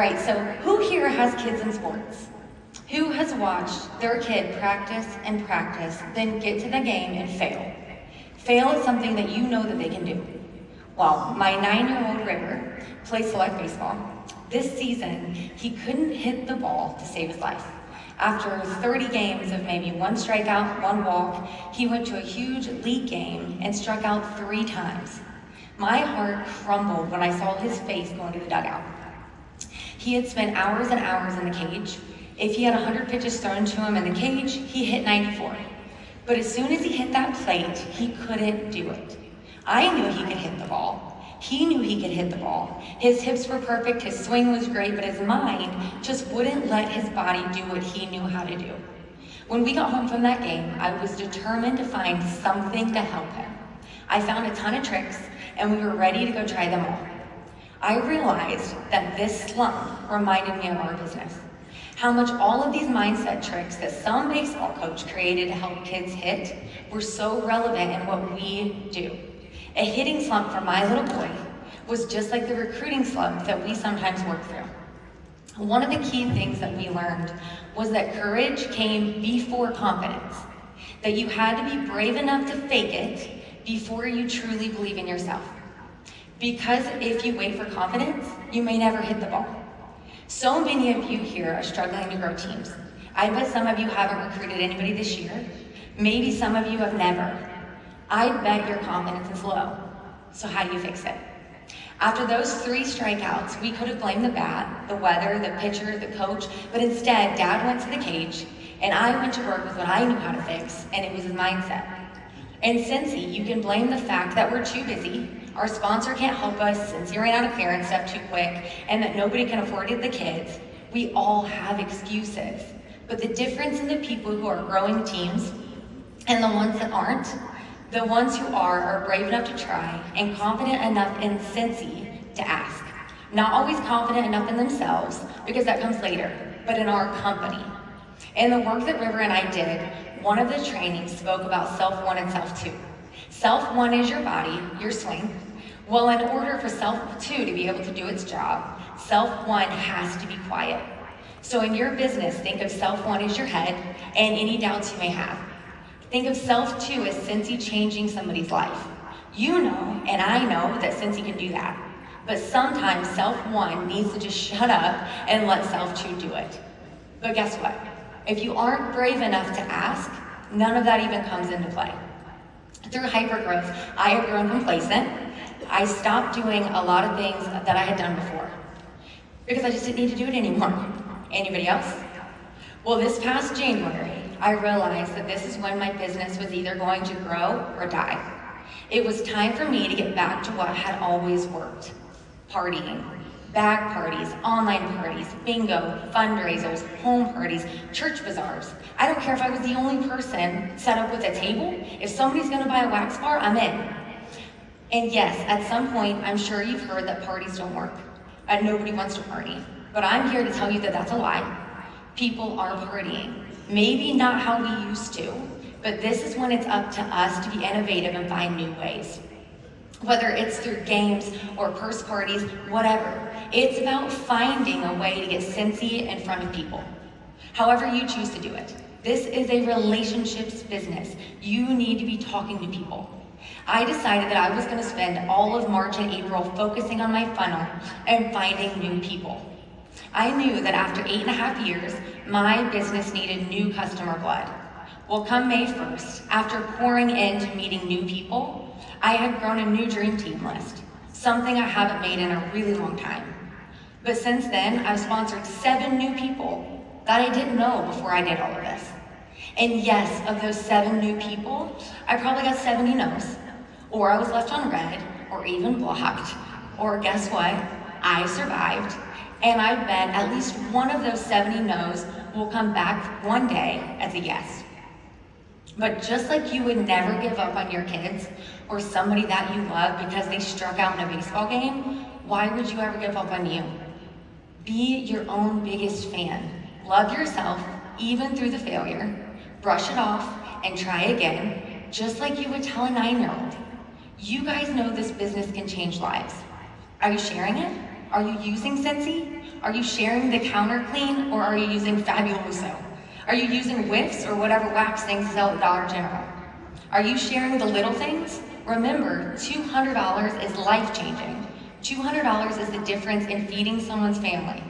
right, so who here has kids in sports? Who has watched their kid practice and practice, then get to the game and fail? Fail is something that you know that they can do. Well, my 9-year-old River plays select baseball. This season, he couldn't hit the ball to save his life. After 30 games of maybe one strikeout, one walk, he went to a huge league game and struck out 3 times. My heart crumbled when I saw his face going to the dugout. He had spent hours and hours in the cage. If he had 100 pitches thrown to him in the cage, he hit 94. But as soon as he hit that plate, he couldn't do it. I knew he could hit the ball. He knew he could hit the ball. His hips were perfect, his swing was great, but his mind just wouldn't let his body do what he knew how to do. When we got home from that game, I was determined to find something to help him. I found a ton of tricks, and we were ready to go try them all. I realized that this slump reminded me of our business. How much all of these mindset tricks that some baseball coach created to help kids hit were so relevant in what we do. A hitting slump for my little boy was just like the recruiting slump that we sometimes work through. One of the key things that we learned was that courage came before confidence, that you had to be brave enough to fake it before you truly believe in yourself. Because if you wait for confidence, you may never hit the ball. So many of you here are struggling to grow teams. I bet some of you haven't recruited anybody this year. Maybe some of you have never. I bet your confidence is low. So how do you fix it? After those 3 strikeouts, we could have blamed the bat, the weather, the pitcher, the coach, but instead, Dad went to the cage, and I went to work with what I knew how to fix, and it was his mindset. In Cincy, you can blame the fact that we're too busy, our sponsor can't help us, Cincy ran out of clearance stuff too quick, and that nobody can afford the kids. We all have excuses. But the difference in the people who are growing teams and the ones that aren't, the ones who are brave enough to try and confident enough in Cincy to ask. Not always confident enough in themselves, because that comes later, but in our company. In the work that River and I did, one of the trainings spoke about self-1 and self-2. Self-1 is your body, your swing. Well, in order for self-2 to be able to do its job, self-1 has to be quiet. So in your business, think of self-1 as your head and any doubts you may have. Think of self-2 as Cincy changing somebody's life. You know, and I know, that Cincy can do that. But sometimes self-1 needs to just shut up and let self-2 do it. But guess what? If you aren't brave enough to ask, none of that even comes into play. Through hypergrowth, I have grown complacent. I stopped doing a lot of things that I had done before because I just didn't need to do it anymore. Anybody else? Well, this past January, I realized that this is when my business was either going to grow or die. It was time for me to get back to what had always worked. Partying, bag parties, online parties, bingo, fundraisers, home parties, church bazaars. I don't care if I was the only person set up with a table. If somebody's gonna buy a wax bar, I'm in. And yes, at some point, I'm sure you've heard that parties don't work. Nobody wants to party. But I'm here to tell you that that's a lie. People are partying. Maybe not how we used to, but this is when it's up to us to be innovative and find new ways. Whether it's through games or purse parties, whatever. It's about finding a way to get Cincy in front of people. However you choose to do it. This is a relationships business. You need to be talking to people. I decided that I was going to spend all of March and April focusing on my funnel and finding new people. I knew that after 8.5 years, my business needed new customer blood. Well, come May 1st, after pouring into meeting new people, I had grown a new dream team list, something I haven't made in a really long time. But since then, I've sponsored 7 new people that I didn't know before I did all of this. And yes, of those 7 new people, I probably got 70 no's, or I was left on red, or even blocked, or guess what? I survived, and I bet at least one of those 70 no's will come back one day as a yes. But just like you would never give up on your kids or somebody that you love because they struck out in a baseball game, why would you ever give up on you? Be your own biggest fan. Love yourself, even through the failure. Brush it off and try again, just like you would tell a 9-year-old. You guys know this business can change lives. Are you sharing it? Are you using Cincy? Are you sharing the counter clean, or are you using Fabuloso? Are you using whiffs or whatever wax things sell at Dollar General? Are you sharing the little things? Remember, $200 is life-changing. $200 is the difference in feeding someone's family.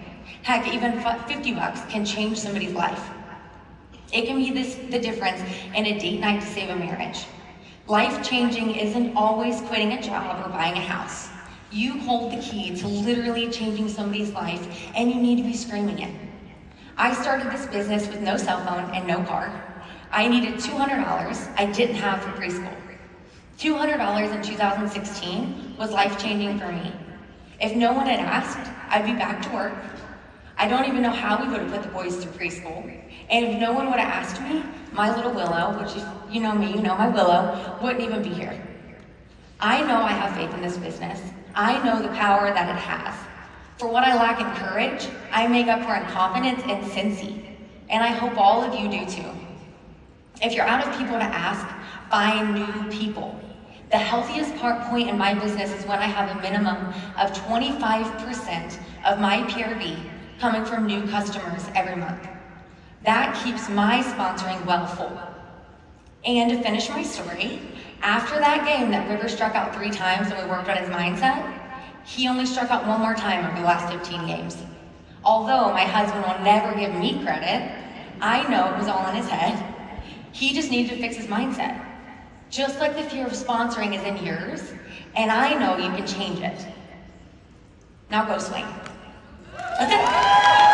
Heck, even 50 bucks can change somebody's life. It can be the difference in a date night to save a marriage. Life-changing isn't always quitting a job or buying a house. You hold the key to literally changing somebody's life, and you need to be screaming it. I started this business with no cell phone and no car. I needed $200 I didn't have for preschool. $200 in 2016 was life-changing for me. If no one had asked, I'd be back to work. I don't even know how we would have put the boys through preschool. And if no one would have asked me, my little Willow, which if you know me, you know my Willow, wouldn't even be here. I know I have faith in this business. I know the power that it has. For what I lack in courage, I make up for in confidence and Cincy. And I hope all of you do too. If you're out of people to ask, find new people. The healthiest point in my business is when I have a minimum of 25% of my PRV coming from new customers every month. That keeps my sponsoring well full. And to finish my story, after that game that River struck out 3 times and we worked on his mindset, he only struck out 1 more time over the last 15 games. Although my husband will never give me credit, I know it was all in his head. He just needed to fix his mindset. Just like the fear of sponsoring is in yours, and I know you can change it. Now go swing. That's it.